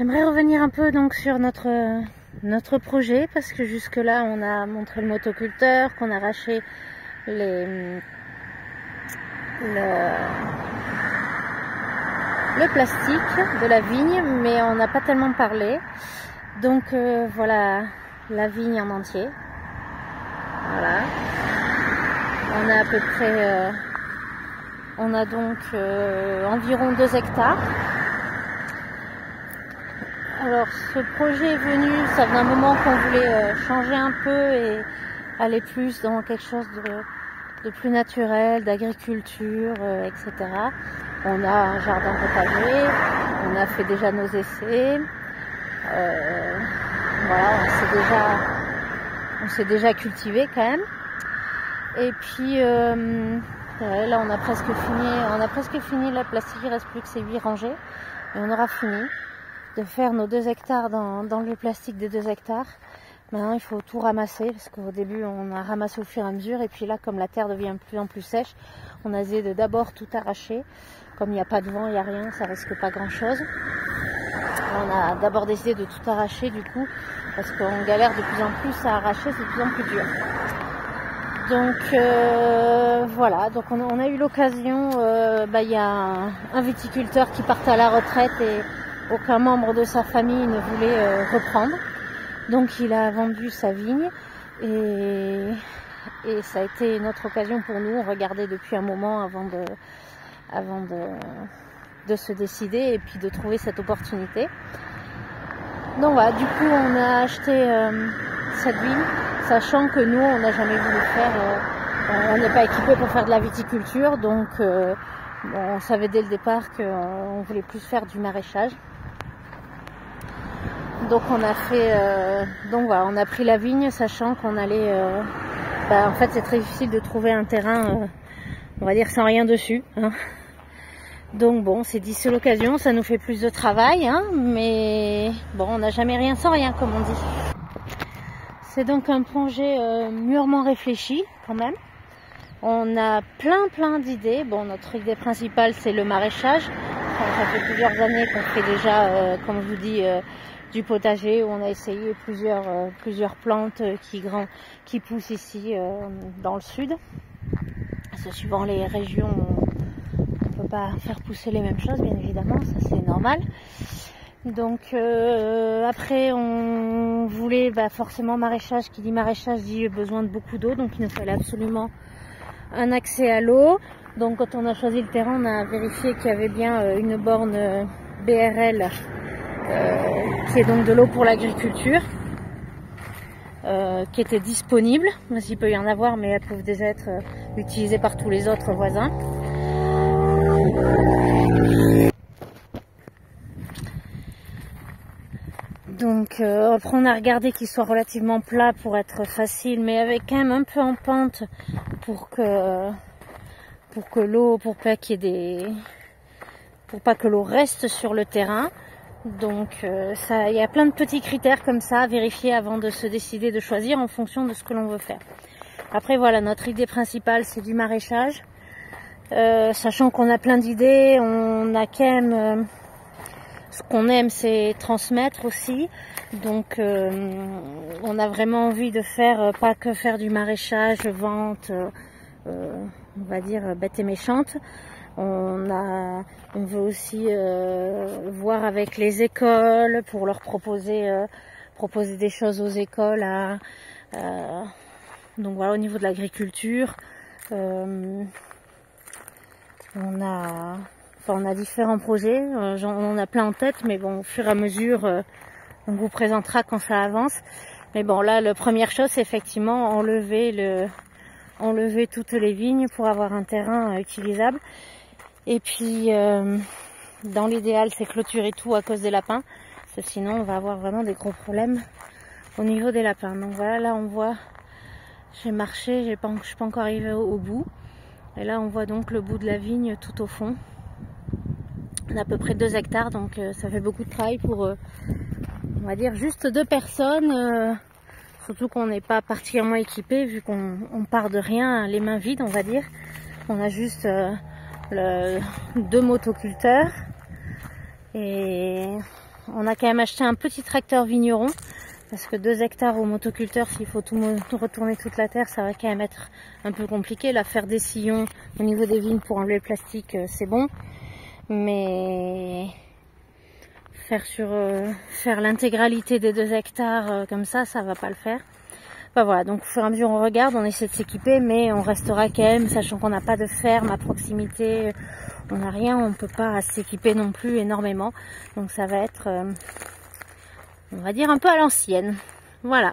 J'aimerais revenir un peu donc sur notre projet, parce que jusque là on a montré le motoculteur, qu'on a arraché le plastique de la vigne, mais on n'a pas tellement parlé. Donc voilà la vigne en entier. Voilà. On a à peu près, on a donc environ 2 hectares. Alors ce projet est venu, ça fait un moment qu'on voulait changer un peu et aller plus dans quelque chose de plus naturel, d'agriculture, etc. On a un jardin potager, on a fait déjà nos essais, voilà, on s'est déjà cultivé quand même. Et puis là on a presque fini la plastique, il reste plus que ces 8 rangées et on aura fini de faire nos 2 hectares dans le plastique des 2 hectares. Maintenant il faut tout ramasser, parce qu'au début on a ramassé au fur et à mesure, et puis là comme la terre devient de plus en plus sèche, on a essayé de d'abord tout arracher. Comme il n'y a pas de vent, il n'y a rien, ça risque pas grand chose. On a d'abord décidé de tout arracher du coup, parce qu'on galère de plus en plus à arracher, c'est de plus en plus dur. Donc voilà, donc on a eu l'occasion, il y a un viticulteur qui partait à la retraite et aucun membre de sa famille ne voulait reprendre. Donc il a vendu sa vigne et ça a été notre occasion pour nous. On regardait depuis un moment avant de se décider et puis de trouver cette opportunité. Donc voilà, du coup on a acheté cette vigne, sachant que nous on n'a jamais voulu faire, on n'est pas équipé pour faire de la viticulture, donc on savait dès le départ qu'on voulait plus faire du maraîchage. Donc on a fait, donc voilà, on a pris la vigne, sachant qu'on allait, en fait c'est très difficile de trouver un terrain, on va dire sans rien dessus, hein. Donc bon, c'est dit, c'est l'occasion, ça nous fait plus de travail, hein, mais bon, on n'a jamais rien sans rien, comme on dit. C'est donc un projet mûrement réfléchi quand même. On a plein d'idées. Bon, notre idée principale c'est le maraîchage. Ça fait plusieurs années qu'on fait déjà, comme je vous dis, du potager, où on a essayé plusieurs plantes qui poussent ici dans le sud. C'est suivant les régions, on peut pas faire pousser les mêmes choses, bien évidemment, ça c'est normal. Donc après on voulait forcément maraîchage, qui dit maraîchage dit besoin de beaucoup d'eau, donc il nous fallait absolument un accès à l'eau. Donc quand on a choisi le terrain, on a vérifié qu'il y avait bien une borne BRL qui est donc de l'eau pour l'agriculture, qui était disponible. Il peut y en avoir, mais elles peuvent déjà être utilisées par tous les autres voisins. Donc après on a regardé qu'il soit relativement plat pour être facile, mais avec quand même un peu en pente pour pas que l'eau reste sur le terrain. Donc il y a plein de petits critères comme ça à vérifier avant de se décider de choisir en fonction de ce que l'on veut faire. Après voilà, notre idée principale c'est du maraîchage, sachant qu'on a plein d'idées, on a quand même ce qu'on aime c'est transmettre aussi, donc on a vraiment envie de faire, pas que faire du maraîchage, vente, on va dire bête et méchante. On veut aussi voir avec les écoles pour leur proposer des choses aux écoles. Donc voilà, au niveau de l'agriculture, on a différents projets, on a plein en tête, mais bon, au fur et à mesure, on vous présentera quand ça avance. Mais bon, là, la première chose, c'est effectivement enlever toutes les vignes pour avoir un terrain utilisable. Et puis, dans l'idéal, c'est clôturer tout à cause des lapins, parce que sinon, on va avoir vraiment des gros problèmes au niveau des lapins. Donc voilà, là, on voit, j'ai marché, je suis pas encore arrivée au bout. Et là, on voit donc le bout de la vigne tout au fond. On a à peu près 2 hectares, donc ça fait beaucoup de travail pour, on va dire, juste 2 personnes. Surtout qu'on n'est pas particulièrement équipé, vu qu'on part de rien, les mains vides, on va dire. On a juste 2 motoculteurs et on a quand même acheté un petit tracteur vigneron. Parce que 2 hectares au motoculteur, s'il faut tout retourner toute la terre, ça va quand même être un peu compliqué. Là, faire des sillons au niveau des vignes pour enlever le plastique, c'est bon. Mais faire l'intégralité des 2 hectares comme ça va pas le faire. Enfin voilà, donc au fur et à mesure on regarde, on essaie de s'équiper, mais on restera quand même, sachant qu'on n'a pas de ferme à proximité, on n'a rien, on ne peut pas s'équiper non plus énormément. Donc ça va être... on va dire un peu à l'ancienne. Voilà.